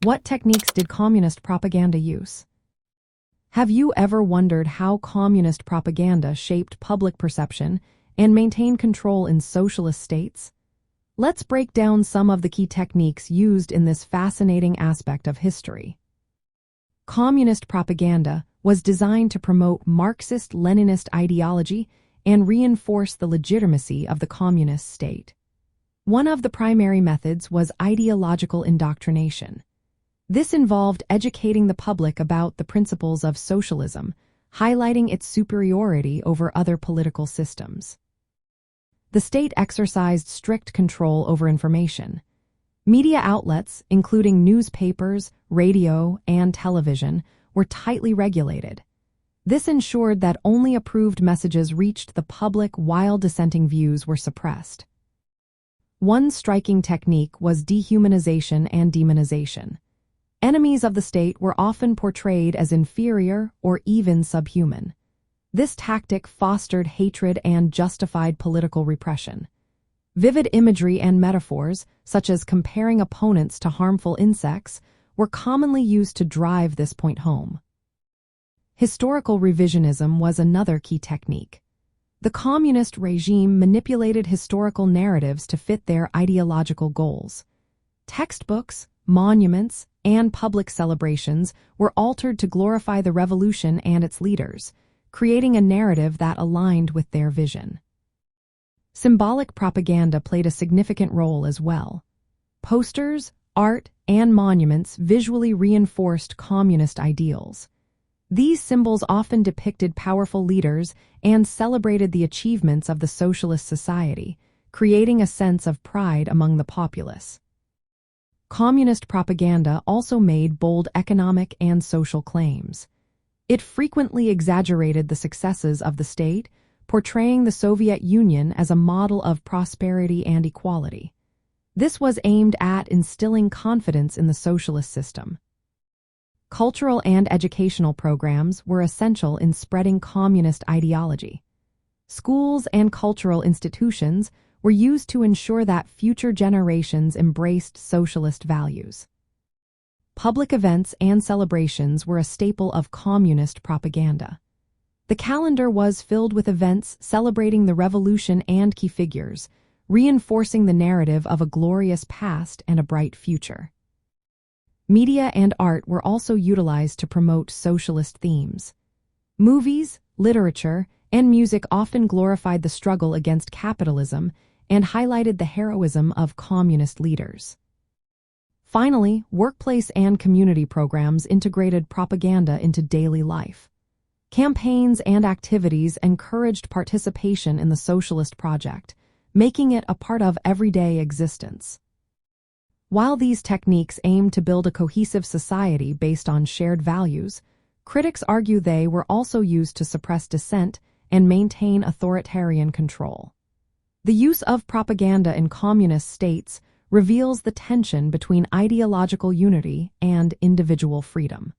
What techniques did communist propaganda use? Have you ever wondered how communist propaganda shaped public perception and maintained control in socialist states? Let's break down some of the key techniques used in this fascinating aspect of history. Communist propaganda was designed to promote Marxist-Leninist ideology and reinforce the legitimacy of the communist state. One of the primary methods was ideological indoctrination. This involved educating the public about the principles of socialism, highlighting its superiority over other political systems. The state exercised strict control over information. Media outlets, including newspapers, radio, and television, were tightly regulated. This ensured that only approved messages reached the public while dissenting views were suppressed. One striking technique was dehumanization and demonization. Enemies of the state were often portrayed as inferior or even subhuman. This tactic fostered hatred and justified political repression. Vivid imagery and metaphors, such as comparing opponents to harmful insects, were commonly used to drive this point home. Historical revisionism was another key technique. The communist regime manipulated historical narratives to fit their ideological goals. Textbooks, monuments, and public celebrations were altered to glorify the revolution and its leaders, creating a narrative that aligned with their vision. Symbolic propaganda played a significant role as well. Posters, art, and monuments visually reinforced communist ideals. These symbols often depicted powerful leaders and celebrated the achievements of the socialist society, creating a sense of pride among the populace. Communist propaganda also made bold economic and social claims. It frequently exaggerated the successes of the state, portraying the Soviet Union as a model of prosperity and equality. This was aimed at instilling confidence in the socialist system. Cultural and educational programs were essential in spreading communist ideology. Schools and cultural institutions were used to ensure that future generations embraced socialist values. Public events and celebrations were a staple of communist propaganda. The calendar was filled with events celebrating the revolution and key figures, reinforcing the narrative of a glorious past and a bright future. Media and art were also utilized to promote socialist themes. Movies, literature, and music often glorified the struggle against capitalism and highlighted the heroism of communist leaders. Finally, workplace and community programs integrated propaganda into daily life. Campaigns and activities encouraged participation in the socialist project, making it a part of everyday existence. While these techniques aimed to build a cohesive society based on shared values, critics argue they were also used to suppress dissent and maintain authoritarian control. The use of propaganda in communist states reveals the tension between ideological unity and individual freedom.